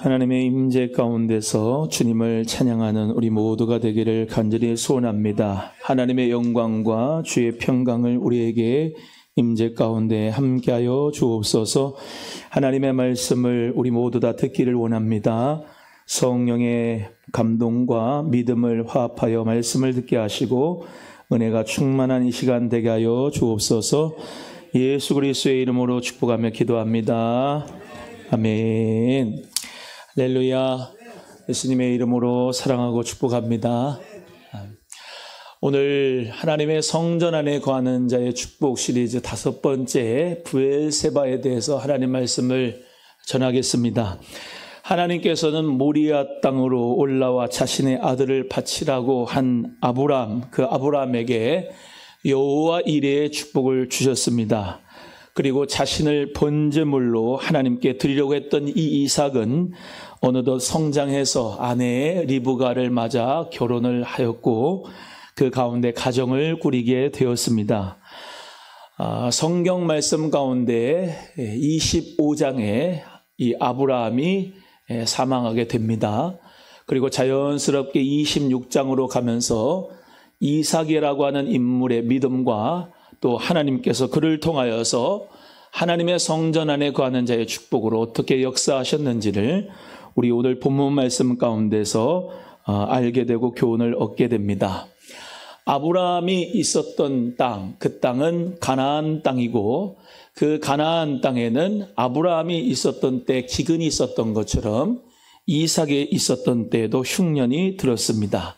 하나님의 임재 가운데서 주님을 찬양하는 우리 모두가 되기를 간절히 소원합니다. 하나님의 영광과 주의 평강을 우리에게 임재 가운데 함께하여 주옵소서. 하나님의 말씀을 우리 모두 다 듣기를 원합니다. 성령의 감동과 믿음을 화합하여 말씀을 듣게 하시고 은혜가 충만한 이 시간 되게 하여 주옵소서. 예수 그리스도의 이름으로 축복하며 기도합니다. 아멘. 할렐루야. 예수님의 이름으로 사랑하고 축복합니다. 오늘 하나님의 성전 안에 거하는 자의 축복 시리즈 5번째 브엘세바에 대해서 하나님 말씀을 전하겠습니다. 하나님께서는 모리아 땅으로 올라와 자신의 아들을 바치라고 한 아브람, 그 아브람에게 여호와 이레의 축복을 주셨습니다. 그리고 자신을 번제물로 하나님께 드리려고 했던 이 이삭은 어느덧 성장해서 아내 리브가를 맞아 결혼을 하였고 그 가운데 가정을 꾸리게 되었습니다. 성경 말씀 가운데 25장에 이 아브라함이 사망하게 됩니다. 그리고 자연스럽게 26장으로 가면서 이삭이라고 하는 인물의 믿음과 또 하나님께서 그를 통하여서 하나님의 성전 안에 거하는 자의 축복으로 어떻게 역사하셨는지를 우리 오늘 본문 말씀 가운데서 알게 되고 교훈을 얻게 됩니다. 아브라함이 있었던 땅, 그 땅은 가나안 땅이고 그 가나안 땅에는 아브라함이 있었던 때 기근이 있었던 것처럼 이삭이 있었던 때에도 흉년이 들었습니다.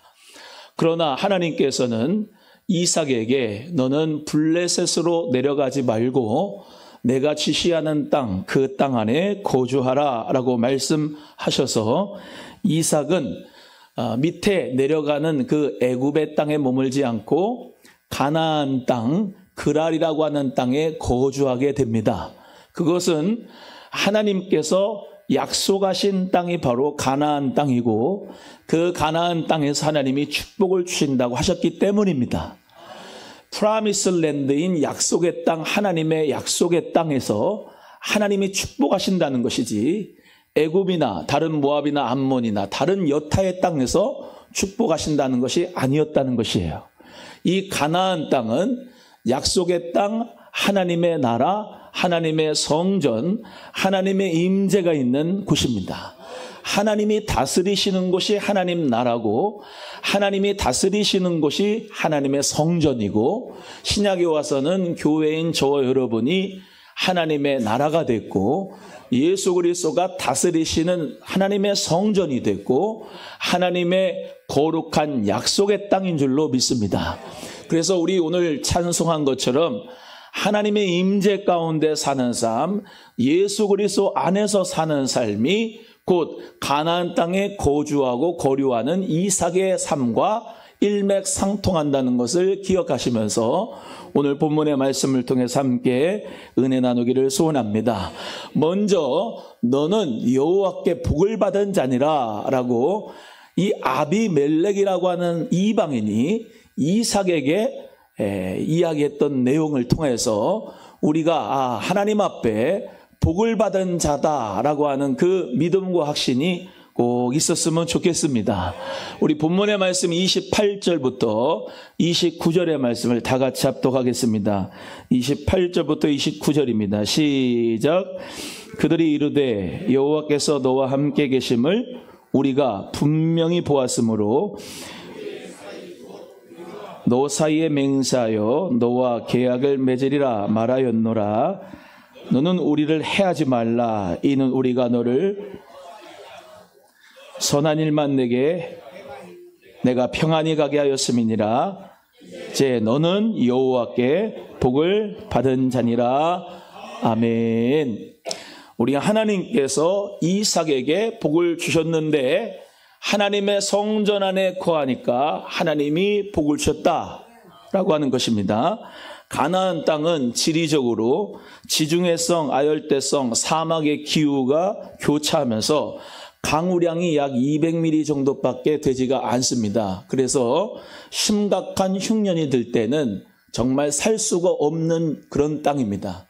그러나 하나님께서는 이삭에게 너는 블레셋으로 내려가지 말고 내가 지시하는 땅, 그 땅 안에 거주하라 라고 말씀하셔서 이삭은 밑에 내려가는 그 애굽의 땅에 머물지 않고 가나안 땅, 그랄이라고 하는 땅에 거주하게 됩니다. 그것은 하나님께서 약속하신 땅이 바로 가나안 땅이고 그 가나안 땅에서 하나님이 축복을 주신다고 하셨기 때문입니다. 프라미스 랜드인 약속의 땅, 하나님의 약속의 땅에서 하나님이 축복하신다는 것이지 애굽이나 다른 모압이나 암몬이나 다른 여타의 땅에서 축복하신다는 것이 아니었다는 것이에요. 이 가나안 땅은 약속의 땅, 하나님의 나라, 하나님의 성전, 하나님의 임재가 있는 곳입니다. 하나님이 다스리시는 곳이 하나님 나라고 하나님이 다스리시는 곳이 하나님의 성전이고 신약에 와서는 교회인 저와 여러분이 하나님의 나라가 됐고 예수 그리스도가 다스리시는 하나님의 성전이 됐고 하나님의 거룩한 약속의 땅인 줄로 믿습니다. 그래서 우리 오늘 찬송한 것처럼 하나님의 임재 가운데 사는 삶, 예수 그리스도 안에서 사는 삶이 곧 가나안 땅에 거주하고 거류하는 이삭의 삶과 일맥상통한다는 것을 기억하시면서 오늘 본문의 말씀을 통해서 함께 은혜 나누기를 소원합니다. 먼저 너는 여호와께 복을 받은 자니라 라고 이 아비멜렉이라고 하는 이방인이 이삭에게 이야기했던 내용을 통해서 우리가 하나님 앞에 복을 받은 자다라고 하는 그 믿음과 확신이 꼭 있었으면 좋겠습니다. 우리 본문의 말씀 28절부터 29절의 말씀을 다 같이 합독하겠습니다. 28절부터 29절입니다. 시작. 그들이 이르되 여호와께서 너와 함께 계심을 우리가 분명히 보았으므로 너 사이에 맹세하여 너와 계약을 맺으리라 말하였노라. 너는 우리를 해하지 말라. 이는 우리가 너를 선한 일만 내가 평안히 가게 하였음이니라. 이제 너는 여호와께 복을 받은 자니라. 아멘. 우리 하나님께서 이삭에게 복을 주셨는데 하나님의 성전 안에 거하니까 하나님이 복을 주셨다라고 하는 것입니다. 가나안 땅은 지리적으로 지중해성, 아열대성, 사막의 기후가 교차하면서 강우량이 약 200mm 정도밖에 되지가 않습니다. 그래서 심각한 흉년이 들 때는 정말 살 수가 없는 그런 땅입니다.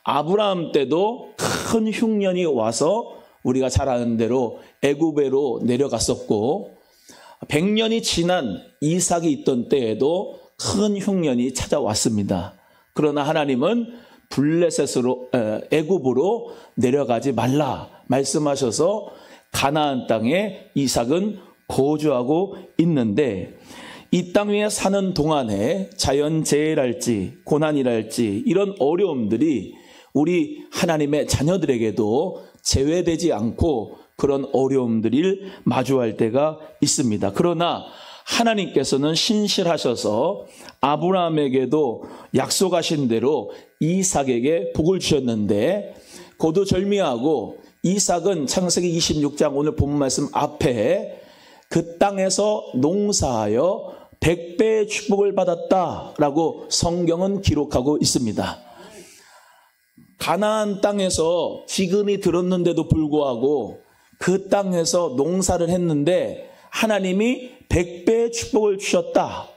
아브라함 때도 큰 흉년이 와서 우리가 잘 아는 대로 애굽으로 내려갔었고 100년이 지난 이삭이 있던 때에도 큰 흉년이 찾아왔습니다. 그러나 하나님은 블레셋으로 애굽으로 내려가지 말라 말씀하셔서 가나안 땅에 이삭은 거주하고 있는데 이 땅 위에 사는 동안에 자연재해랄지 고난이랄지 이런 어려움들이 우리 하나님의 자녀들에게도 제외되지 않고 그런 어려움들을 마주할 때가 있습니다. 그러나 하나님께서는 신실하셔서 아브라함에게도 약속하신 대로 이삭에게 복을 주셨는데 고두절미하고 이삭은 창세기 26장 오늘 본문 말씀 앞에 그 땅에서 농사하여 100배의 축복을 받았다라고 성경은 기록하고 있습니다. 가나안 땅에서 기근이 들었는데도 불구하고 그 땅에서 농사를 했는데 하나님이 100배의 축복을 주셨다라고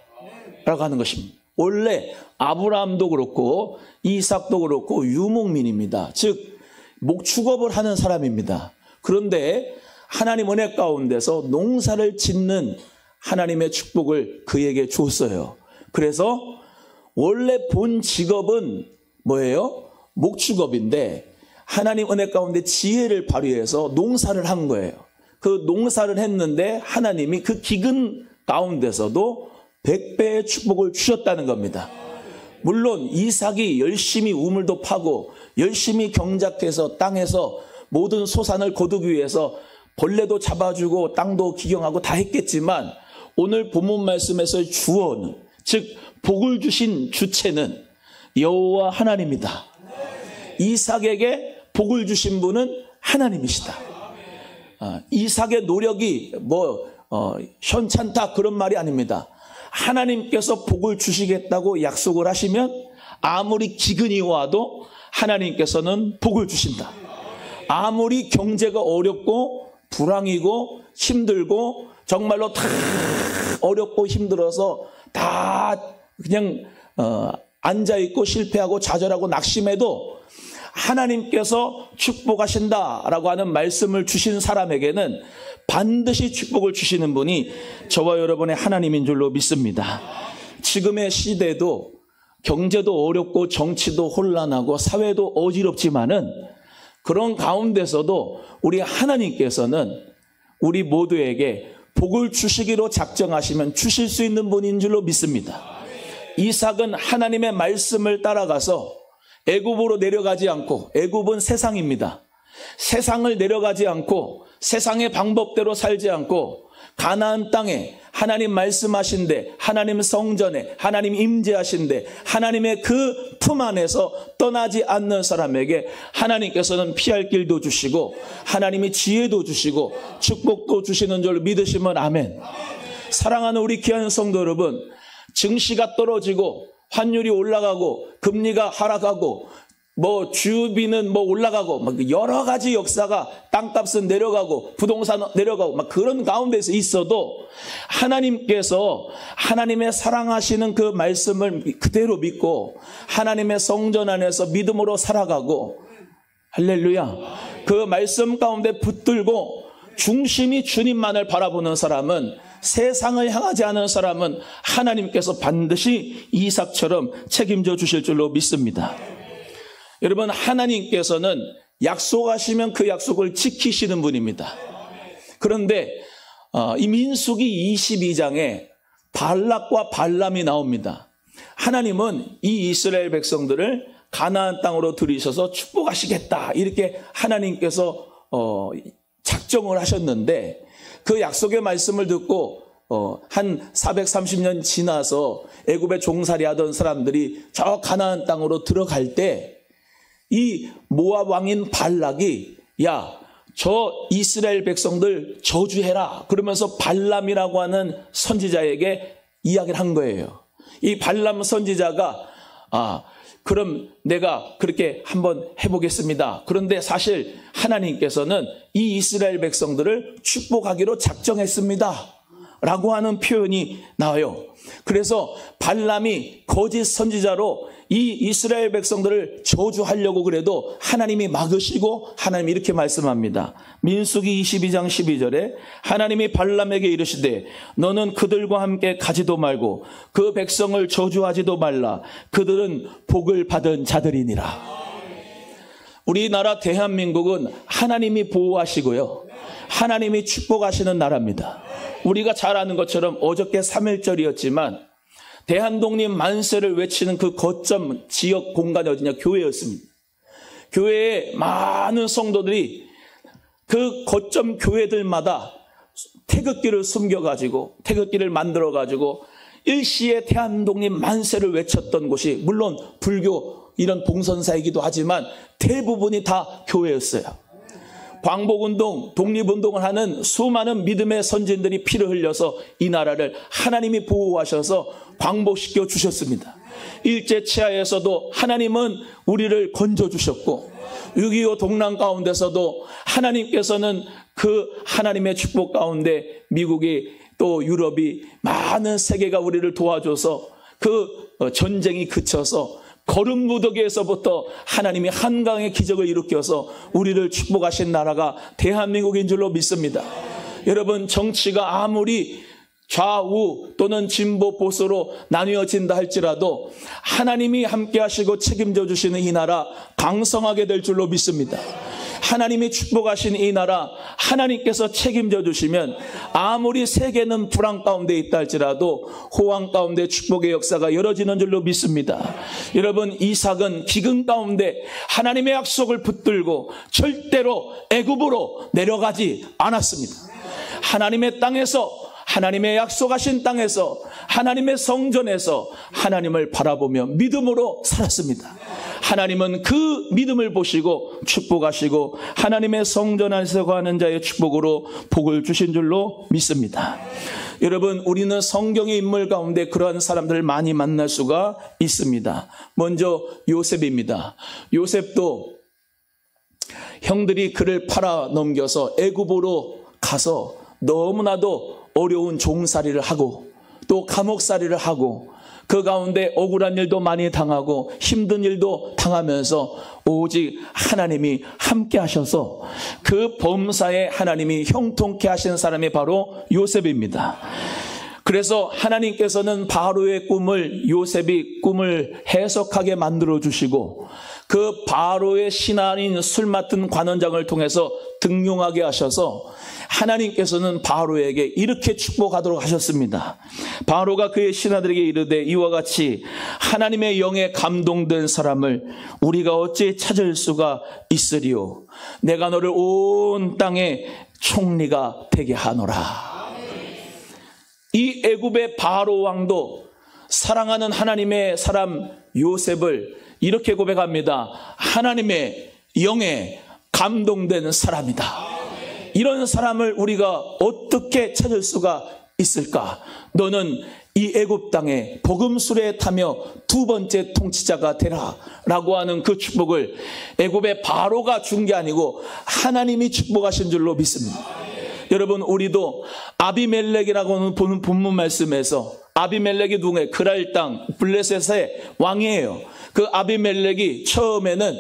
하는 것입니다. 원래 아브라함도 그렇고 이삭도 그렇고 유목민입니다. 즉 목축업을 하는 사람입니다. 그런데 하나님 은혜 가운데서 농사를 짓는 하나님의 축복을 그에게 줬어요. 그래서 원래 본 직업은 뭐예요? 목축업인데 하나님 은혜 가운데 지혜를 발휘해서 농사를 한 거예요. 그 농사를 했는데 하나님이 그 기근 가운데서도 100배의 축복을 주셨다는 겁니다. 물론 이삭이 열심히 우물도 파고 열심히 경작해서 땅에서 모든 소산을 거두기 위해서 벌레도 잡아주고 땅도 기경하고 다 했겠지만 오늘 본문 말씀에서의 주어는 즉 복을 주신 주체는 여호와 하나님이다. 이삭에게 복을 주신 분은 하나님이시다. 이삭의 노력이 현찮다 그런 말이 아닙니다. 하나님께서 복을 주시겠다고 약속을 하시면 아무리 기근이 와도 하나님께서는 복을 주신다. 아무리 경제가 어렵고 불황이고 힘들고 정말로 다 어렵고 힘들어서 다 그냥 앉아있고 실패하고 좌절하고 낙심해도 하나님께서 축복하신다라고 하는 말씀을 주신 사람에게는 반드시 축복을 주시는 분이 저와 여러분의 하나님인 줄로 믿습니다. 지금의 시대도 경제도 어렵고 정치도 혼란하고 사회도 어지럽지만은 그런 가운데서도 우리 하나님께서는 우리 모두에게 복을 주시기로 작정하시면 주실 수 있는 분인 줄로 믿습니다. 이삭은 하나님의 말씀을 따라가서 애굽으로 내려가지 않고, 애굽은 세상입니다. 세상을 내려가지 않고 세상의 방법대로 살지 않고 가나안 땅에 하나님 말씀하신데 하나님 성전에 하나님 임재하신데 하나님의 그 품 안에서 떠나지 않는 사람에게 하나님께서는 피할 길도 주시고 하나님이 지혜도 주시고 축복도 주시는 줄 믿으시면 아멘. 사랑하는 우리 귀한 성도 여러분, 증시가 떨어지고 환율이 올라가고 금리가 하락하고 주유비는 올라가고 여러 가지 역사가 땅값은 내려가고 부동산 내려가고 그런 가운데서 있어도 하나님께서 하나님의 사랑하시는 그 말씀을 그대로 믿고 하나님의 성전 안에서 믿음으로 살아가고 할렐루야 그 말씀 가운데 붙들고 중심이 주님만을 바라보는 사람은 세상을 향하지 않은 사람은 하나님께서 반드시 이삭처럼 책임져 주실 줄로 믿습니다. 여러분 하나님께서는 약속하시면 그 약속을 지키시는 분입니다. 그런데 이 민수기 22장에 발락과 발람이 나옵니다. 하나님은 이 이스라엘 백성들을 가나안 땅으로 들이셔서 축복하시겠다 이렇게 하나님께서 작정을 하셨는데 그 약속의 말씀을 듣고 한 430년 지나서 애굽에 종살이 하던 사람들이 저 가나안 땅으로 들어갈 때 이 모압 왕인 발락이 저 이스라엘 백성들 저주해라 그러면서 발람이라고 하는 선지자에게 이야기를 한 거예요. 이 발람 선지자가 그럼 내가 그렇게 한번 해보겠습니다. 그런데 사실 하나님께서는 이 이스라엘 백성들을 축복하기로 작정했습니다 라고 하는 표현이 나와요. 그래서 발람이 거짓 선지자로 이 이스라엘 백성들을 저주하려고 그래도 하나님이 막으시고 하나님이 이렇게 말씀합니다. 민수기 22장 12절에 하나님이 발람에게 이르시되 너는 그들과 함께 가지도 말고 그 백성을 저주하지도 말라. 그들은 복을 받은 자들이니라. 우리나라 대한민국은 하나님이 보호하시고요, 하나님이 축복하시는 나라입니다. 우리가 잘 아는 것처럼 어저께 3.1절이었지만 대한독립 만세를 외치는 그 거점 지역 공간이 어디냐? 교회였습니다. 교회에 많은 성도들이 그 거점 교회들마다 태극기를 숨겨가지고 태극기를 만들어가지고 일시에 대한독립 만세를 외쳤던 곳이 물론 불교 이런 봉선사이기도 하지만 대부분이 다 교회였어요. 광복운동, 독립운동을 하는 수많은 믿음의 선진들이 피를 흘려서 이 나라를 하나님이 보호하셔서 광복시켜 주셨습니다. 일제치하에서도 하나님은 우리를 건져주셨고 6.25 동란 가운데서도 하나님께서는 그 하나님의 축복 가운데 미국이 또 유럽이 많은 세계가 우리를 도와줘서 그 전쟁이 그쳐서 거름무더기에서부터 하나님이 한강의 기적을 일으켜서 우리를 축복하신 나라가 대한민국인 줄로 믿습니다. 여러분, 정치가 아무리 좌우 또는 진보 보수로 나뉘어진다 할지라도 하나님이 함께 하시고 책임져 주시는 이 나라 강성하게 될 줄로 믿습니다. 하나님이 축복하신 이 나라 하나님께서 책임져 주시면 아무리 세계는 불안 가운데 있다 할지라도 호황 가운데 축복의 역사가 열어지는 줄로 믿습니다. 여러분, 이삭은 기근 가운데 하나님의 약속을 붙들고 절대로 애굽으로 내려가지 않았습니다. 하나님의 땅에서, 하나님의 약속하신 땅에서, 하나님의 성전에서 하나님을 바라보며 믿음으로 살았습니다. 하나님은 그 믿음을 보시고 축복하시고 하나님의 성전 안에서 거하는 자의 축복으로 복을 주신 줄로 믿습니다. 여러분, 우리는 성경의 인물 가운데 그러한 사람들을 많이 만날 수가 있습니다. 먼저 요셉입니다. 요셉도 형들이 그를 팔아 넘겨서 애굽으로 가서 너무나도 어려운 종살이를 하고 또 감옥살이를 하고 그 가운데 억울한 일도 많이 당하고 힘든 일도 당하면서 오직 하나님이 함께 하셔서 그 범사에 하나님이 형통케 하신 사람이 바로 요셉입니다. 그래서 하나님께서는 바로의 꿈을 요셉이 꿈을 해석하게 만들어 주시고 그 바로의 신하인 술 맡은 관원장을 통해서 등용하게 하셔서 하나님께서는 바로에게 이렇게 축복하도록 하셨습니다. 바로가 그의 신하들에게 이르되 이와 같이 하나님의 영에 감동된 사람을 우리가 어찌 찾을 수가 있으리요. 내가 너를 온 땅의 총리가 되게 하노라. 이 애굽의 바로 왕도 사랑하는 하나님의 사람 요셉을 이렇게 고백합니다. 하나님의 영에 감동된 사람이다. 이런 사람을 우리가 어떻게 찾을 수가 있을까? 너는 이 애굽 땅에 복음수레에 타며 두 번째 통치자가 되라 라고 하는 그 축복을 애굽의 바로가 준 게 아니고 하나님이 축복하신 줄로 믿습니다. 여러분, 우리도 아비멜렉이라고 하는 본문 말씀에서 아비멜렉이 누구예요? 그랄 땅 블레셋의 왕이에요. 그 아비멜렉이 처음에는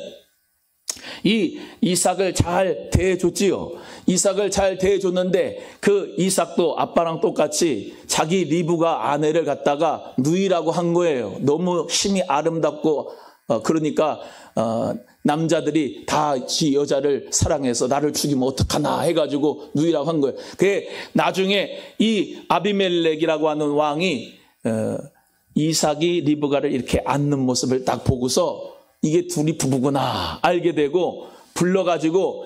이 이삭을 잘 대해줬지요. 이삭을 잘 대해줬는데 그 이삭도 아빠랑 똑같이 자기 리브가 아내를 갖다가 누이라고 한 거예요. 너무 심히 아름답고 그러니까 남자들이 다 지 여자를 사랑해서 나를 죽이면 어떡하나 해가지고 누이라고 한 거예요. 그게 나중에 이 아비멜렉이라고 하는 왕이 이삭이 리브가를 이렇게 안는 모습을 딱 보고서 이게 둘이 부부구나 알게 되고 불러가지고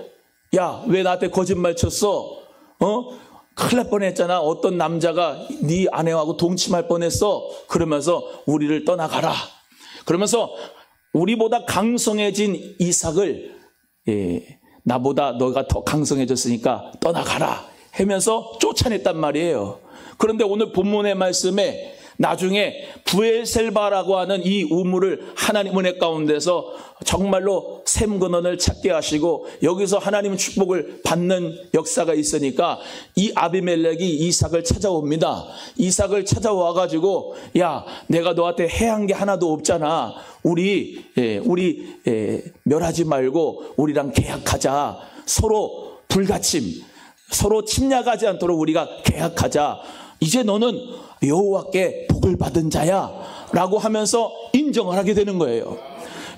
야, 왜 나한테 거짓말 쳤어? 큰일 날 뻔했잖아. 어떤 남자가 네 아내하고 동침할 뻔했어. 그러면서 우리를 떠나가라. 그러면서 우리보다 강성해진 이삭을 나보다 너가 더 강성해졌으니까 떠나가라 하면서 쫓아냈단 말이에요. 그런데 오늘 본문의 말씀에 나중에 브엘셀바라고 하는 이 우물을 하나님 은혜 가운데서 정말로 샘 근원을 찾게 하시고 여기서 하나님 축복을 받는 역사가 있으니까 이 아비멜렉이 이삭을 찾아옵니다. 이삭을 찾아와가지고 야, 내가 너한테 해한 게 하나도 없잖아. 우리 멸하지 말고 우리랑 계약하자. 서로 불가침, 서로 침략하지 않도록 우리가 계약하자. 이제 너는 여호와께 복을 받은 자야 라고 하면서 인정을 하게 되는 거예요.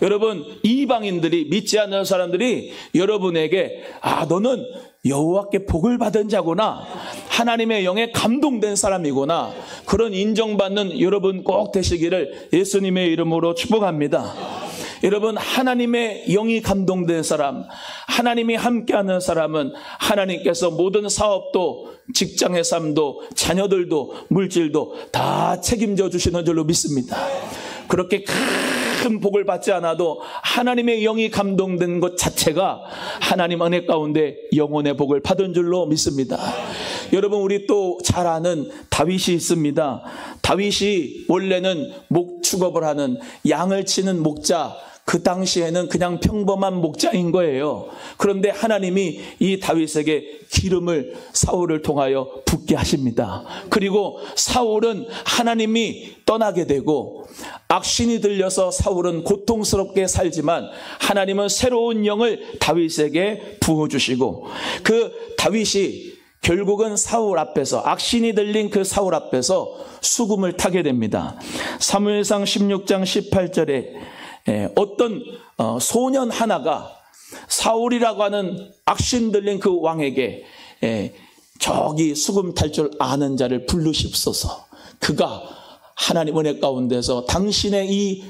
여러분, 이방인들이, 믿지 않는 사람들이 여러분에게 너는 여호와께 복을 받은 자구나, 하나님의 영에 감동된 사람이구나, 그런 인정받는 여러분 꼭 되시기를 예수님의 이름으로 축복합니다. 여러분, 하나님의 영이 감동된 사람, 하나님이 함께하는 사람은 하나님께서 모든 사업도, 직장의 삶도, 자녀들도, 물질도 다 책임져 주시는 줄로 믿습니다. 그렇게 큰 복을 받지 않아도 하나님의 영이 감동된 것 자체가 하나님 은혜 가운데 영혼의 복을 받은 줄로 믿습니다. 여러분, 우리 또 잘 아는 다윗이 있습니다. 다윗이 원래는 목축업을 하는, 양을 치는 목자, 그 당시에는 그냥 평범한 목자인 거예요. 그런데 하나님이 이 다윗에게 기름을 사울을 통하여 붓게 하십니다. 그리고 사울은 하나님이 떠나게 되고 악신이 들려서 사울은 고통스럽게 살지만 하나님은 새로운 영을 다윗에게 부어주시고 그 다윗이 결국은 사울 앞에서, 악신이 들린 그 사울 앞에서 수금을 타게 됩니다. 사무엘상 16장 18절에 어떤 소년 하나가 사울이라고 하는 악신 들린 그 왕에게 저기 수금 탈 줄 아는 자를 부르십소서. 그가 하나님 은혜 가운데서 당신의 이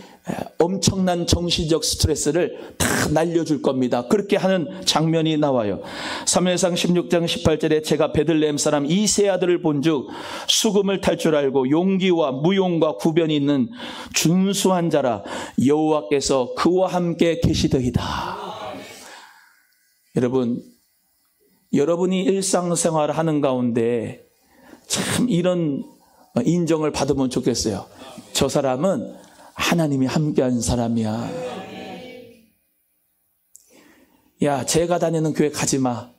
엄청난 정신적 스트레스를 다 날려줄 겁니다. 그렇게 하는 장면이 나와요. 사무엘상 16장 18절에 제가 베들레헴 사람 이세 아들을 본즉 수금을 탈 줄 알고 용기와 무용과 구변이 있는 준수한 자라, 여호와께서 그와 함께 계시더이다. 여러분, 여러분이 일상생활을 하는 가운데 참 이런 인정을 받으면 좋겠어요. 저 사람은 하나님이 함께한 사람이야. 야, 제가 다니는 교회 가지 마.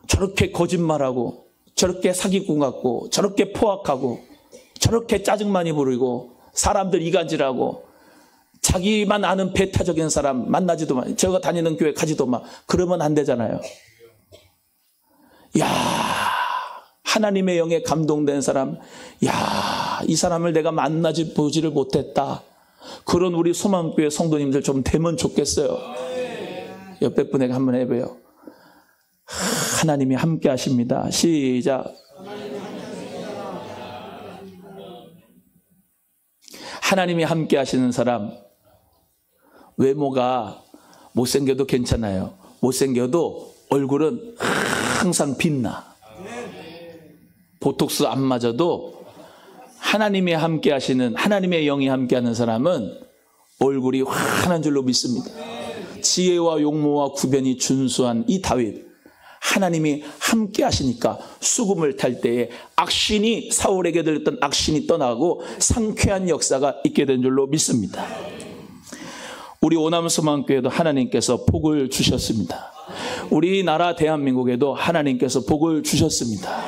저렇게 거짓말하고, 저렇게 사기꾼 같고, 저렇게 포악하고, 저렇게 짜증 많이 부리고, 사람들 이간질하고, 자기만 아는 배타적인 사람 만나지도 마. 제가 다니는 교회 가지도 마. 그러면 안 되잖아요. 야, 하나님의 영에 감동된 사람, 야, 이 사람을 내가 만나지 보지를 못했다. 그런 우리 소망교회 성도님들 좀 되면 좋겠어요. 옆에 분에게 한번 해봐요. 하나님이 함께 하십니다. 시작. 하나님이 함께 하시는 사람, 외모가 못생겨도 괜찮아요. 못생겨도 얼굴은 항상 빛나. 보톡스 안 맞아도 하나님이 함께 하시는, 하나님의 영이 함께 하는 사람은 얼굴이 환한 줄로 믿습니다. 지혜와 용모와 구변이 준수한 이 다윗, 하나님이 함께 하시니까 수금을 탈 때에 악신이, 사울에게 들렸던 악신이 떠나고 상쾌한 역사가 있게 된 줄로 믿습니다. 우리 오남소망교회도 하나님께서 복을 주셨습니다. 우리나라 대한민국에도 하나님께서 복을 주셨습니다.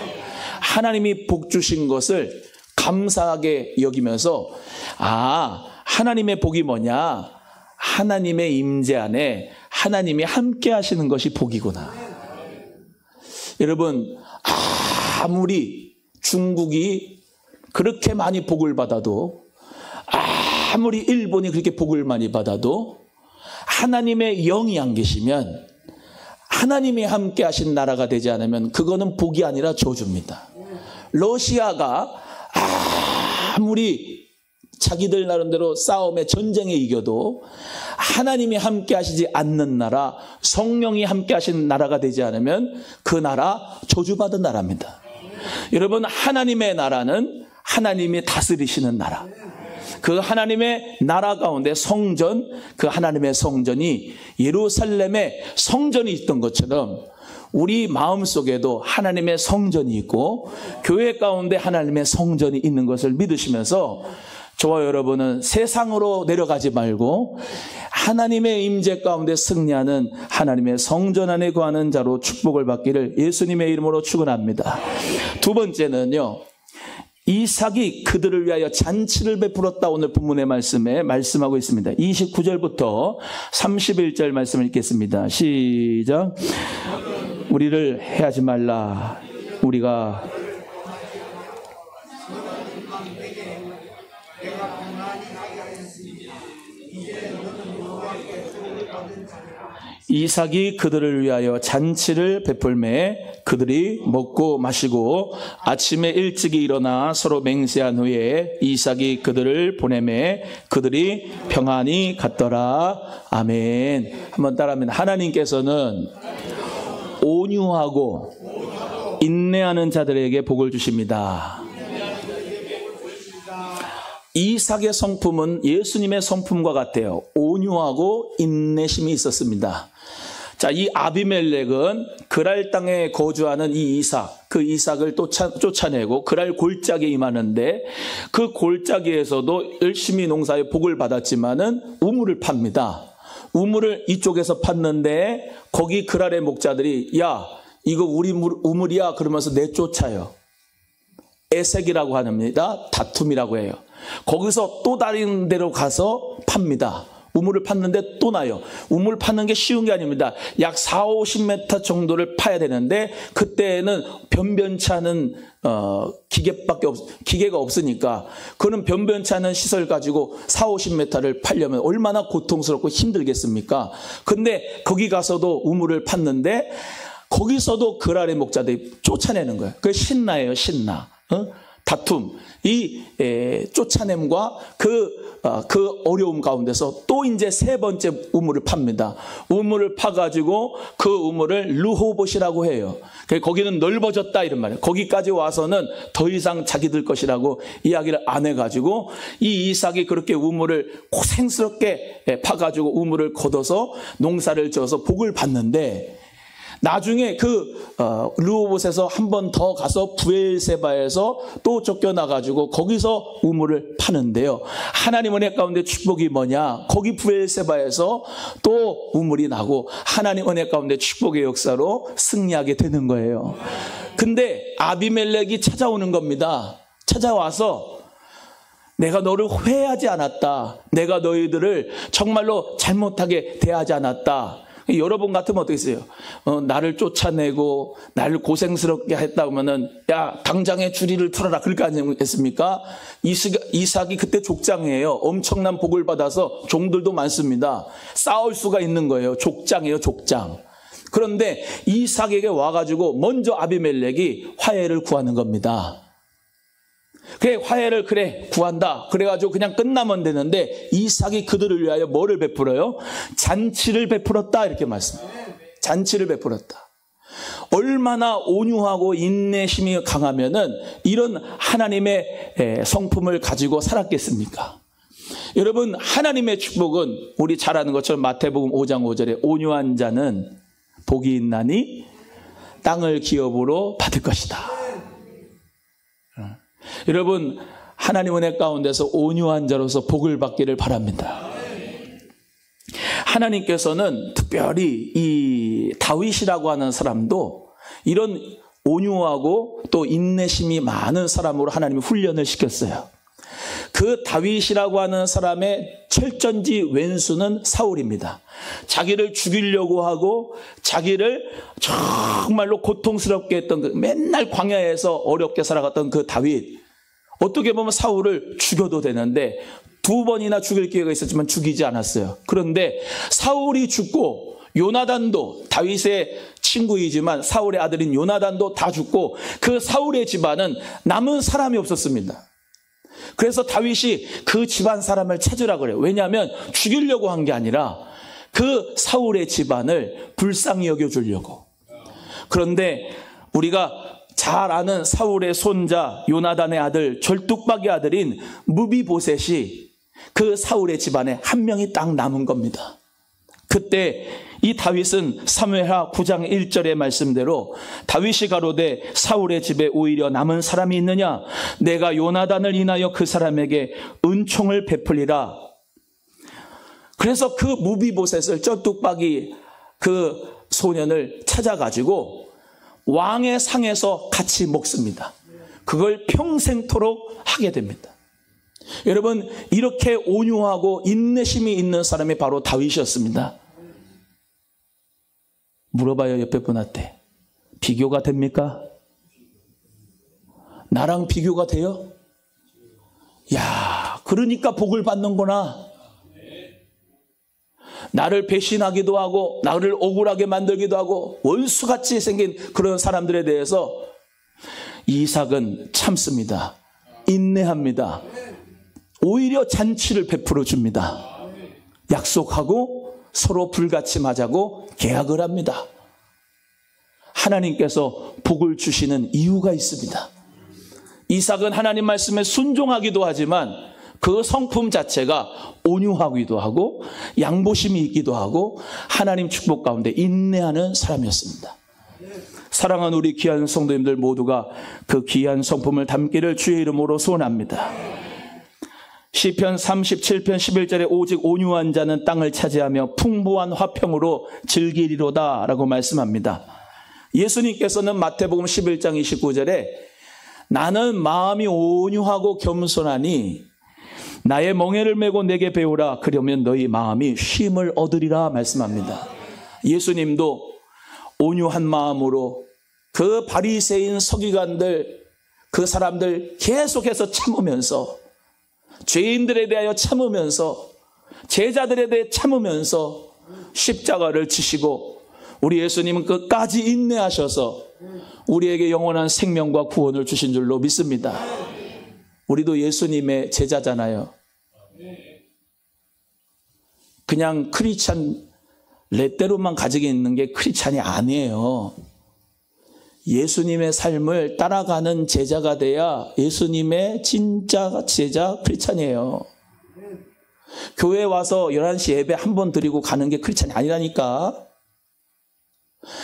하나님이 복 주신 것을 감사하게 여기면서, 아, 하나님의 복이 뭐냐? 하나님의 임재 안에 하나님이 함께 하시는 것이 복이구나. 여러분, 아무리 중국이 그렇게 많이 복을 받아도, 아무리 일본이 그렇게 복을 많이 받아도 하나님의 영이 안 계시면, 하나님이 함께 하신 나라가 되지 않으면 그거는 복이 아니라 저주입니다. 러시아가 아무리 자기들 나름대로 싸움에 전쟁에 이겨도 하나님이 함께 하시지 않는 나라, 성령이 함께 하신 나라가 되지 않으면 그 나라 저주받은 나라입니다. 여러분, 하나님의 나라는 하나님이 다스리시는 나라. 그 하나님의 나라 가운데 성전, 그 하나님의 성전이 예루살렘에 성전이 있던 것처럼 우리 마음속에도 하나님의 성전이 있고 교회 가운데 하나님의 성전이 있는 것을 믿으시면서 저와 여러분은 세상으로 내려가지 말고 하나님의 임재 가운데 승리하는 하나님의 성전 안에 거하는 자로 축복을 받기를 예수님의 이름으로 축원합니다. 두 번째는요, 이삭이 그들을 위하여 잔치를 베풀었다. 오늘 본문의 말씀에 말씀하고 있습니다. 29절부터 31절 말씀을 읽겠습니다. 시작. 우리를 해하지 말라. 우리가 이삭이 그들을 위하여 잔치를 베풀매 그들이 먹고 마시고 아침에 일찍이 일어나 서로 맹세한 후에 이삭이 그들을 보내매 그들이 평안히 갔더라. 아멘. 한번 따라하면 하나님께서는 온유하고 인내하는 자들에게 복을 주십니다. 이삭의 성품은 예수님의 성품과 같아요. 온유하고 인내심이 있었습니다. 자, 이 아비멜렉은 그랄 땅에 거주하는 이 이삭, 그 이삭을 쫓아내고 그랄 골짜기에 임하는데 그 골짜기에서도 열심히 농사에 복을 받았지만은 우물을 팝니다. 우물을 이쪽에서 팠는데 거기 그랄의 목자들이 야, 이거 우리 우물이야 그러면서 내쫓아요. 애색이라고 합니다. 다툼이라고 해요. 거기서 또 다른 데로 가서 팝니다. 우물을 팠는데 또 나요. 우물 파는 게 쉬운 게 아닙니다. 약 40-50m 정도를 파야 되는데 그때는 변변치 않은 기계가 없으니까 그는 변변치 않은 시설 가지고 40-50m를 파려면 얼마나 고통스럽고 힘들겠습니까? 근데 거기 가서도 우물을 팠는데 거기서도 그랄의 목자들이 쫓아내는 거예요. 그게 신나예요, 신나. 다툼, 이 쫓아냄과 그 어려움 가운데서 또 이제 세 번째 우물을 팝니다. 우물을 파가지고 그 우물을 르호봇이라고 해요. 거기는 넓어졌다 이런 말이에요. 거기까지 와서는 더 이상 자기들 것이라고 이야기를 안 해가지고 이 이삭이 그렇게 우물을 고생스럽게 파가지고 우물을 걷어서 농사를 지어서 복을 받는데 나중에 르호봇에서 한 번 더 가서 브엘세바에서 또 쫓겨나가지고 거기서 우물을 파는데요. 하나님 은혜 가운데 축복이 뭐냐? 거기 브엘세바에서 또 우물이 나고 하나님 은혜 가운데 축복의 역사로 승리하게 되는 거예요. 근데 아비멜렉이 찾아오는 겁니다. 찾아와서 내가 너를 회하지 않았다. 내가 너희들을 정말로 잘못하게 대하지 않았다. 여러분 같으면 어떻겠어요? 나를 쫓아내고 나를 고생스럽게 했다 그러면은 야 당장에 주리를 틀어라 그럴 거 아니겠습니까? 이삭이 그때 족장이에요. 엄청난 복을 받아서 종들도 많습니다. 싸울 수가 있는 거예요. 족장이에요, 족장. 그런데 이삭에게 와가지고 먼저 아비멜렉이 화해를 구하는 겁니다. 그래 화해를 구한다. 그래가지고 그냥 끝나면 되는데 이삭이 그들을 위하여 뭐를 베풀어요? 잔치를 베풀었다 이렇게 말씀해요. 잔치를 베풀었다. 얼마나 온유하고 인내심이 강하면은 이런 하나님의 성품을 가지고 살았겠습니까? 여러분 하나님의 축복은 우리 잘 아는 것처럼 마태복음 5장 5절에 온유한 자는 복이 있나니 땅을 기업으로 받을 것이다. 여러분 하나님 은혜 가운데서 온유한 자로서 복을 받기를 바랍니다. 하나님께서는 특별히 이 다윗이라고 하는 사람도 이런 온유하고 또 인내심이 많은 사람으로 하나님이 훈련을 시켰어요. 그 다윗이라고 하는 사람의 철전지 왼수는 사울입니다. 자기를 죽이려고 하고 자기를 정말로 고통스럽게 했던 맨날 광야에서 어렵게 살아갔던 그 다윗, 어떻게 보면 사울을 죽여도 되는데 2번이나 죽일 기회가 있었지만 죽이지 않았어요. 그런데 사울이 죽고 요나단도 다윗의 친구이지만 사울의 아들인 요나단도 다 죽고 그 사울의 집안은 남은 사람이 없었습니다. 그래서 다윗이 그 집안 사람을 찾으라 그래요. 왜냐하면 죽이려고 한 게 아니라 그 사울의 집안을 불쌍히 여겨주려고. 그런데 우리가 잘 아는 사울의 손자 요나단의 아들 절뚝박이 아들인 무비보셋이 그 사울의 집안에 한 명이 딱 남은 겁니다. 그때 이 다윗은 사무엘하 9장 1절의 말씀대로 다윗이 가로되 사울의 집에 오히려 남은 사람이 있느냐? 내가 요나단을 인하여 그 사람에게 은총을 베풀리라. 그래서 그 무비보셋을 쩌뚝박이 그 소년을 찾아가지고 왕의 상에서 같이 먹습니다. 그걸 평생토록 하게 됩니다. 여러분, 이렇게 온유하고 인내심이 있는 사람이 바로 다윗이었습니다. 물어봐요, 옆에 분한테. 비교가 됩니까? 나랑 비교가 돼요? 야, 그러니까 복을 받는구나. 나를 배신하기도 하고 나를 억울하게 만들기도 하고 원수같이 생긴 그런 사람들에 대해서 이삭은 참습니다. 인내합니다. 오히려 잔치를 베풀어 줍니다. 약속하고 서로 불같이 맞하고 계약을 합니다. 하나님께서 복을 주시는 이유가 있습니다. 이삭은 하나님 말씀에 순종하기도 하지만 그 성품 자체가 온유하기도 하고 양보심이 있기도 하고 하나님 축복 가운데 인내하는 사람이었습니다. 사랑하는 우리 귀한 성도님들 모두가 그 귀한 성품을 담기를 주의 이름으로 소원합니다. 시편 37편 11절에 오직 온유한 자는 땅을 차지하며 풍부한 화평으로 즐기리로다 라고 말씀합니다. 예수님께서는 마태복음 11장 29절에 나는 마음이 온유하고 겸손하니 나의 멍에를 메고 내게 배우라 그러면 너희 마음이 쉼을 얻으리라 말씀합니다. 예수님도 온유한 마음으로 그 바리새인 서기관들 그 사람들 계속해서 참으면서 죄인들에 대하여 참으면서 제자들에 대해 참으면서 십자가를 지시고 우리 예수님은 끝까지 인내하셔서 우리에게 영원한 생명과 구원을 주신 줄로 믿습니다. 우리도 예수님의 제자잖아요. 그냥 크리스찬 레떼로만 가지고 있는 게 크리스찬이 아니에요. 예수님의 삶을 따라가는 제자가 돼야 예수님의 진짜 제자 크리스찬이에요. 교회 와서 11시 예배 한 번 드리고 가는 게 크리스찬이 아니라니까.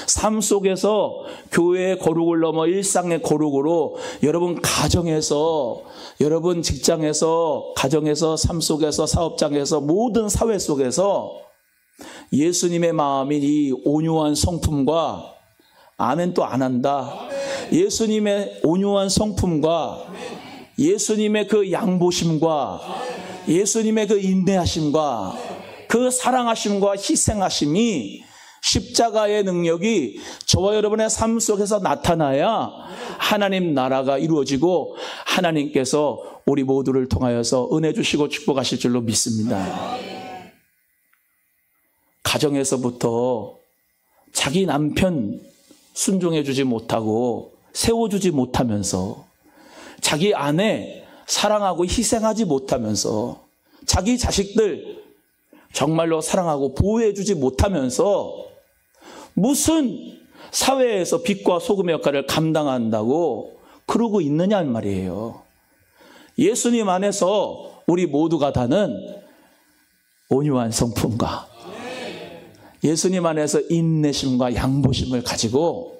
삶 속에서 교회의 거룩을 넘어 일상의 거룩으로 여러분 가정에서 여러분 직장에서 가정에서 삶 속에서 사업장에서 모든 사회 속에서 예수님의 마음인 이 온유한 성품과 아멘 또 안 한다. 예수님의 온유한 성품과 예수님의 그 양보심과 예수님의 그 인내하심과 그 사랑하심과 희생하심이 십자가의 능력이 저와 여러분의 삶 속에서 나타나야 하나님 나라가 이루어지고 하나님께서 우리 모두를 통하여서 은혜 주시고 축복하실 줄로 믿습니다. 가정에서부터 자기 남편 순종해 주지 못하고 세워주지 못하면서 자기 아내 사랑하고 희생하지 못하면서 자기 자식들 정말로 사랑하고 보호해 주지 못하면서 무슨 사회에서 빛과 소금의 역할을 감당한다고 그러고 있느냐는 말이에요. 예수님 안에서 우리 모두가 다는 온유한 성품과 예수님 안에서 인내심과 양보심을 가지고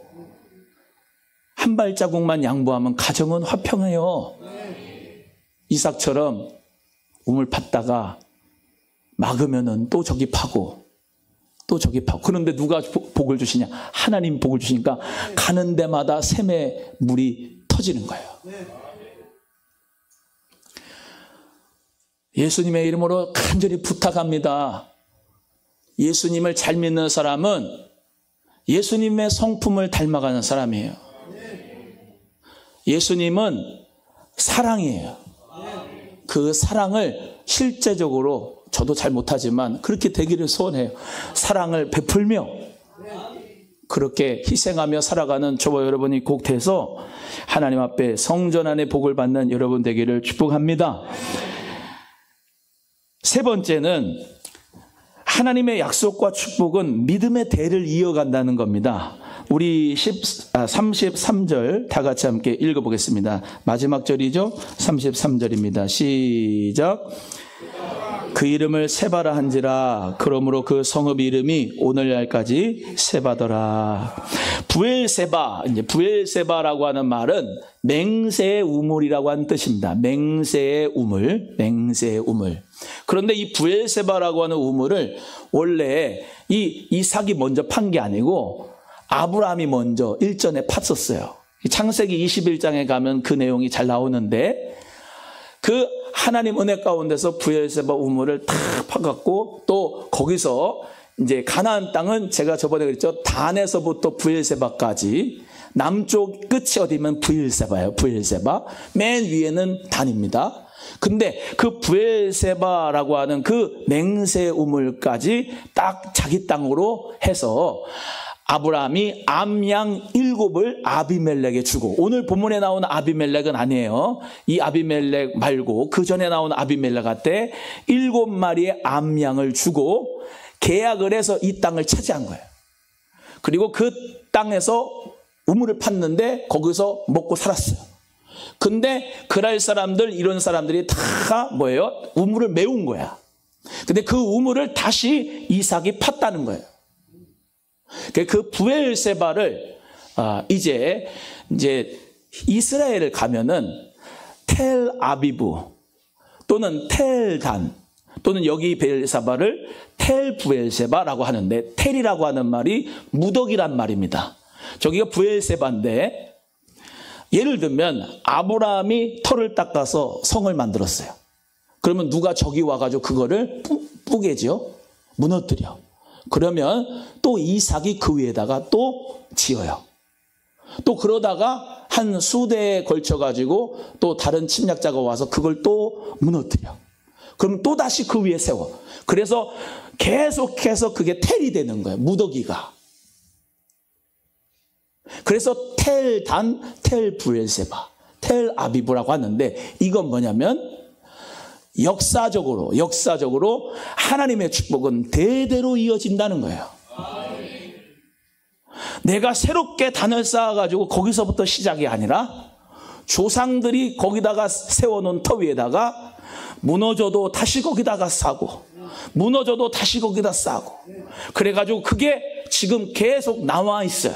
한 발자국만 양보하면 가정은 화평해요. 이삭처럼 우물 팠다가 막으면은 또 저기 파고 또 저기 파고. 그런데 누가 복을 주시냐? 하나님 복을 주시니까 가는 데마다 샘의 물이 터지는 거예요. 예수님의 이름으로 간절히 부탁합니다. 예수님을 잘 믿는 사람은 예수님의 성품을 닮아가는 사람이에요. 예수님은 사랑이에요. 그 사랑을 실제적으로 저도 잘 못하지만 그렇게 되기를 소원해요. 사랑을 베풀며 그렇게 희생하며 살아가는 저와 여러분이 꼭 돼서 하나님 앞에 성전 안에 복을 받는 여러분 되기를 축복합니다. 세 번째는 하나님의 약속과 축복은 믿음의 대를 이어간다는 겁니다. 우리 33절 다 같이 함께 읽어보겠습니다. 마지막 절이죠. 33절입니다. 시작. 그 이름을 세바라 한지라. 그러므로 그 성읍 이름이 오늘날까지 세바더라. 부엘세바, 이제 부엘세바라고 하는 말은 맹세의 우물이라고 하는 뜻입니다. 맹세의 우물, 맹세의 우물. 그런데 이 부엘세바라고 하는 우물을 원래 이 이삭이 먼저 판 게 아니고 아브라함이 먼저 일전에 팠었어요. 창세기 21장에 가면 그 내용이 잘 나오는데, 그 하나님 은혜 가운데서 부엘세바 우물을 탁 파갖고, 또 거기서 이제 가나안 땅은 제가 저번에 그랬죠. 단에서부터 부엘세바까지 남쪽 끝이 어디면 부엘세바예요. 부엘세바. 맨 위에는 단입니다. 근데 그 부엘세바라고 하는 그 맹세 우물까지 딱 자기 땅으로 해서 아브라함이 암양 7을 아비멜렉에 주고, 오늘 본문에 나오는 아비멜렉은 아니에요. 이 아비멜렉 말고 그 전에 나오는 아비멜렉한테 7마리의 암양을 주고 계약을 해서 이 땅을 차지한 거예요. 그리고 그 땅에서 우물을 팠는데 거기서 먹고 살았어요. 근데 그랄 사람들, 이런 사람들이 다 뭐예요? 우물을 메운 거야. 근데 그 우물을 다시 이삭이 팠다는 거예요. 그 부엘세바를 이제 이스라엘을 가면은 텔 아비브 또는 텔단 또는 여기 베엘세바를 텔 부엘세바라고 하는데, 텔이라고 하는 말이 무더기란 말입니다. 저기가 부엘세바인데, 예를 들면 아브라함이 털을 닦아서 성을 만들었어요. 그러면 누가 저기 와가지고 그거를 뿌개죠? 무너뜨려. 그러면 또 이삭이 그 위에다가 또 지어요. 또 그러다가 한 수대에 걸쳐가지고 또 다른 침략자가 와서 그걸 또 무너뜨려. 그럼 또 다시 그 위에 세워. 그래서 계속해서 그게 텔이 되는 거예요. 무더기가. 그래서 텔단, 텔부엘세바, 텔아비브라고 하는데, 이건 뭐냐면 역사적으로 하나님의 축복은 대대로 이어진다는 거예요. 내가 새롭게 단을 쌓아가지고 거기서부터 시작이 아니라 조상들이 거기다가 세워놓은 터 위에다가 무너져도 다시 거기다가 쌓고, 무너져도 다시 거기다 쌓고, 그래가지고 그게 지금 계속 나와 있어요.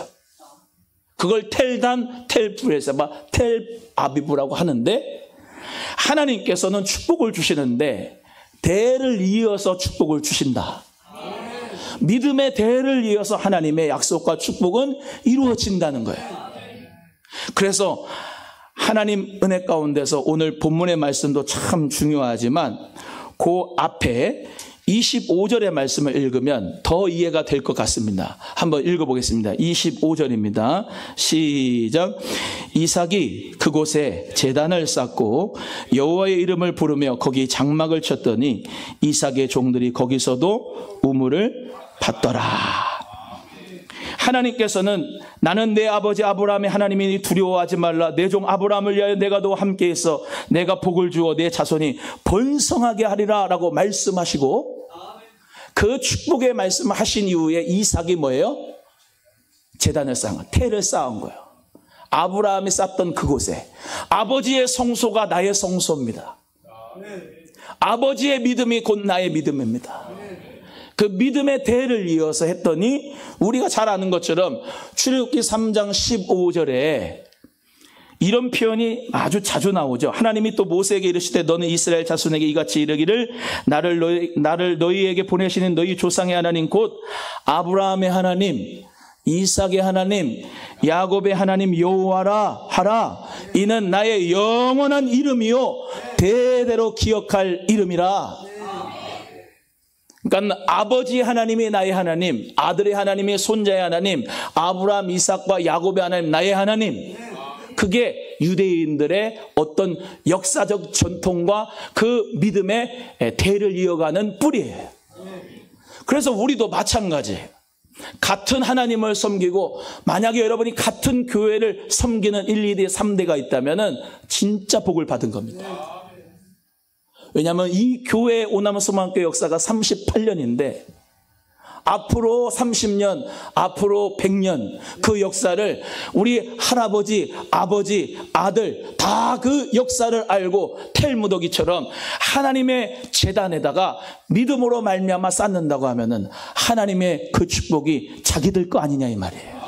그걸 텔단, 텔부엘세바, 텔아비브라고 하는데, 하나님께서는 축복을 주시는데 대를 이어서 축복을 주신다. 믿음의 대를 이어서 하나님의 약속과 축복은 이루어진다는 거예요. 그래서 하나님 은혜 가운데서 오늘 본문의 말씀도 참 중요하지만 그 앞에 25절의 말씀을 읽으면 더 이해가 될 것 같습니다. 한번 읽어보겠습니다. 25절입니다. 시작. 이삭이 그곳에 제단을 쌓고 여호와의 이름을 부르며 거기 장막을 쳤더니 이삭의 종들이 거기서도 우물을 팠더라. 하나님께서는 나는 내 아버지 아브라함의 하나님이니 두려워하지 말라. 내 종 아브라함을 위하여 내가 너와 함께 있어 내가 복을 주어 내 자손이 번성하게 하리라 라고 말씀하시고, 그 축복의 말씀을 하신 이후에 이삭이 뭐예요? 제단을 쌓은 거예요. 텔을 쌓은 거예요. 아브라함이 쌓던 그곳에. 아버지의 성소가 나의 성소입니다. 아버지의 믿음이 곧 나의 믿음입니다. 그 믿음의 대를 이어서 했더니 우리가 잘 아는 것처럼 출애굽기 3장 15절에 이런 표현이 아주 자주 나오죠. 하나님이 또 모세에게 이르시되 너는 이스라엘 자손에게 이같이 이르기를 나를 너희에게 보내시는 너희 조상의 하나님 곧 아브라함의 하나님, 이삭의 하나님, 야곱의 하나님 여호와라 하라. 이는 나의 영원한 이름이요 대대로 기억할 이름이라. 그러니까 아버지 하나님이 나의 하나님, 아들의 하나님이 손자의 하나님, 아브라함, 이삭과 야곱의 하나님, 나의 하나님. 그게 유대인들의 어떤 역사적 전통과 그 믿음의 대를 이어가는 뿌리예요. 그래서 우리도 마찬가지예요. 같은 하나님을 섬기고, 만약에 여러분이 같은 교회를 섬기는 1, 2대, 3대가 있다면 진짜 복을 받은 겁니다. 왜냐하면 이 교회 오남소망교회 역사가 38년인데 앞으로 30년, 앞으로 100년 그 역사를 우리 할아버지, 아버지, 아들 다 그 역사를 알고 텔무더기처럼 하나님의 제단에다가 믿음으로 말미암아 쌓는다고 하면은 하나님의 그 축복이 자기들 거 아니냐 이 말이에요.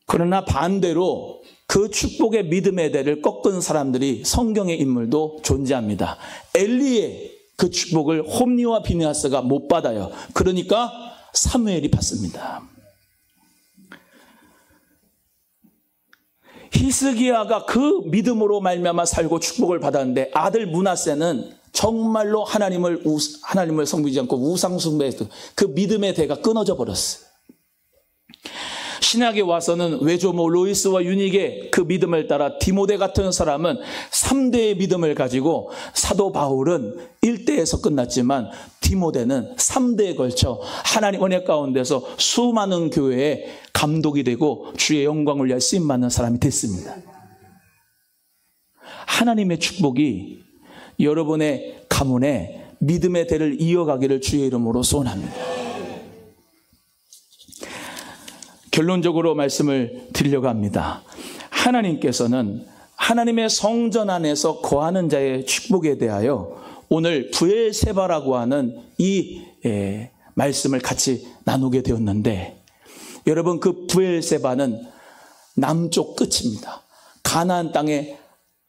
그러나 반대로 그 축복의 믿음의 대를 꺾은 사람들이 성경의 인물도 존재합니다. 엘리의 그 축복을 홈리와 비느하스가 못 받아요. 그러니까 사무엘이 받습니다. 히스기야가 그 믿음으로 말미암아 살고 축복을 받았는데 아들 므낫세는 정말로 하나님을 섬기지 않고 우상 숭배했던 그 믿음의 대가 끊어져 버렸어요. 신약에 와서는 외조모 로이스와 유닉의 그 믿음을 따라 디모데 같은 사람은 3대의 믿음을 가지고 사도 바울은 1대에서 끝났지만 디모데는 3대에 걸쳐 하나님 은혜 가운데서 수많은 교회에 감독이 되고 주의 영광을 위하여 쓰임받는 사람이 됐습니다. 하나님의 축복이 여러분의 가문에 믿음의 대를 이어가기를 주의 이름으로 소원합니다. 결론적으로 말씀을 드리려고 합니다. 하나님께서는 하나님의 성전 안에서 거하는 자의 축복에 대하여 오늘 브엘세바라고 하는 이 말씀을 같이 나누게 되었는데, 여러분 그 브엘세바는 남쪽 끝입니다. 가나안 땅에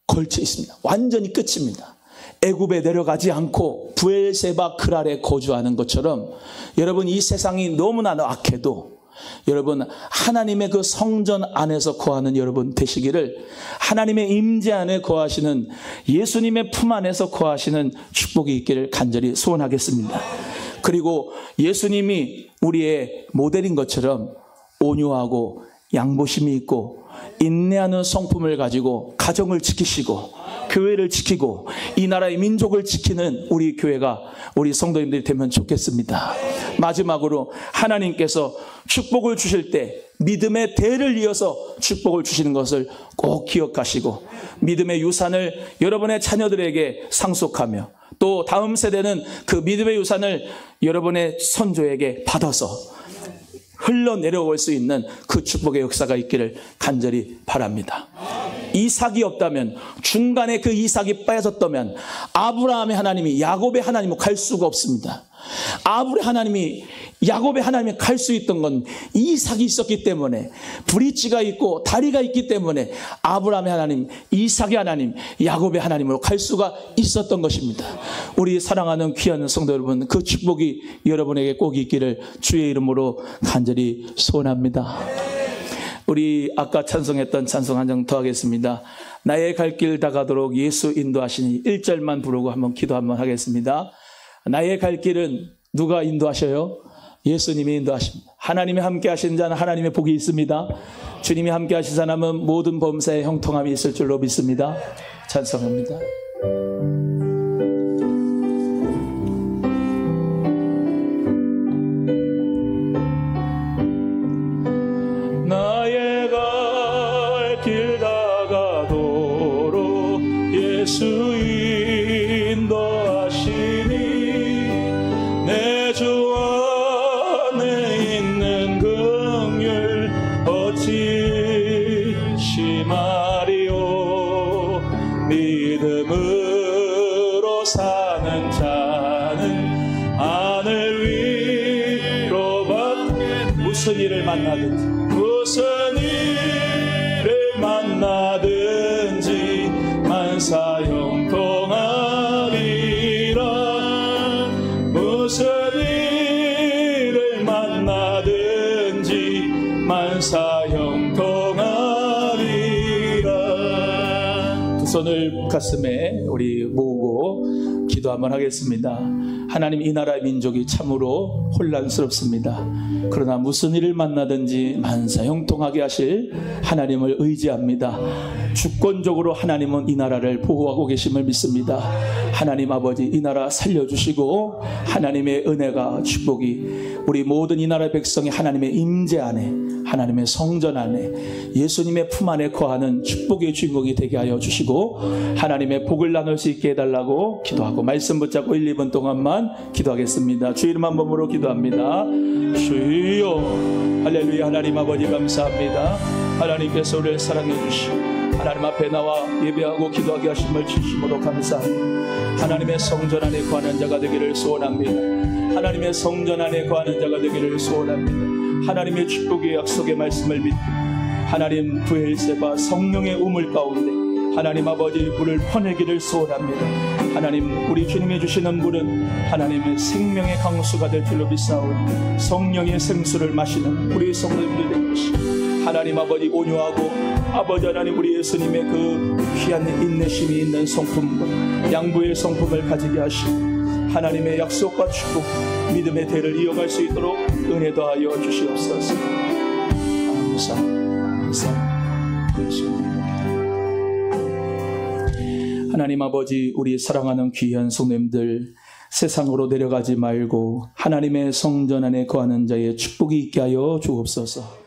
걸쳐 있습니다. 완전히 끝입니다. 애굽에 내려가지 않고 브엘세바 그 아래 거주하는 것처럼 여러분 이 세상이 너무나 악해도 여러분 하나님의 그 성전 안에서 거하는 여러분 되시기를, 하나님의 임재 안에 거하시는 예수님의 품 안에서 거하시는 축복이 있기를 간절히 소원하겠습니다. 그리고 예수님이 우리의 모델인 것처럼 온유하고 양보심이 있고 인내하는 성품을 가지고 가정을 지키시고 교회를 지키고 이 나라의 민족을 지키는 우리 교회가, 우리 성도님들이 되면 좋겠습니다. 마지막으로 하나님께서 축복을 주실 때 믿음의 대를 이어서 축복을 주시는 것을 꼭 기억하시고 믿음의 유산을 여러분의 자녀들에게 상속하며 또 다음 세대는 그 믿음의 유산을 여러분의 선조에게 받아서 흘러내려올 수 있는 그 축복의 역사가 있기를 간절히 바랍니다. 이삭이 없다면, 중간에 그 이삭이 빠졌다면 아브라함의 하나님이 야곱의 하나님으로 갈 수가 없습니다. 아브라함의 하나님이 야곱의 하나님이 갈 수 있던 건 이삭이 있었기 때문에, 브릿지가 있고 다리가 있기 때문에 아브라함의 하나님, 이삭의 하나님, 야곱의 하나님으로 갈 수가 있었던 것입니다. 우리 사랑하는 귀한 성도 여러분, 그 축복이 여러분에게 꼭 있기를 주의 이름으로 간절히 소원합니다. 우리 아까 찬송했던 찬송 한 장 더 하겠습니다. 나의 갈 길 다가도록 예수 인도하시니 1절만 부르고 한번 기도 한번 하겠습니다. 나의 갈 길은 누가 인도하셔요? 예수님이 인도하십니다. 하나님이 함께 하신 자는 하나님의 복이 있습니다. 주님이 함께 하신 사람은 모든 범사에 형통함이 있을 줄로 믿습니다. 찬송합니다. 나의 갈 길 다가도록 예수 인도하시니 내 주 안에 있는 긍휼 어찌 심하리요. 믿음으로 사는 자는 하늘 위로 받게. 무슨 일을 만나든지 무슨 일을 만나든지 만사 형통하리라. 무슨 일을 만나든지 만사 형통하리라. 두 손을 가슴에 우리 모으고 기도 한번 하겠습니다. 하나님, 이 나라의 민족이 참으로 혼란스럽습니다. 그러나 무슨 일을 만나든지 만사 형통하게 하실 하나님을 의지합니다. 주권적으로 하나님은 이 나라를 보호하고 계심을 믿습니다. 하나님 아버지, 이 나라 살려주시고 하나님의 은혜가 축복이 우리 모든 이 나라의 백성이 하나님의 임재 안에 하나님의 성전 안에 예수님의 품 안에 거하는 축복의 주인공이 되게 하여 주시고 하나님의 복을 나눌 수 있게 해달라고 기도하고 말씀 붙잡고 1, 2분 동안만 기도하겠습니다. 주 이름 한 번으로 기도합니다. 주여 할렐루야. 하나님 아버지 감사합니다. 하나님께서 우리를 사랑해 주시고 하나님 앞에 나와 예배하고 기도하게 하심을 진심으로 감사합니다. 하나님의 성전 안에 거하는 자가 되기를 소원합니다. 하나님의 성전 안에 거하는 자가 되기를 소원합니다. 하나님의 축복의 약속의 말씀을 믿고 하나님 부엘세바 성령의 우물 가운데 하나님 아버지 물을 퍼내기를 소원합니다. 하나님 우리 주님이 주시는 물은 하나님의 생명의 강수가 될 줄로 믿사오니 성령의 생수를 마시는 우리 성도님들 될 것이 하나님 아버지 온유하고 아버지 하나님 우리 예수님의 그 귀한 인내심이 있는 성품과 양부의 성품을 가지게 하시고 하나님의 약속과 축복 믿음의 대를 이어갈 수 있도록 은혜 더하여 주시옵소서. 하나님 아버지 우리 사랑하는 귀한 성도님들 세상으로 내려가지 말고 하나님의 성전 안에 거하는 자의 축복이 있게 하여 주옵소서.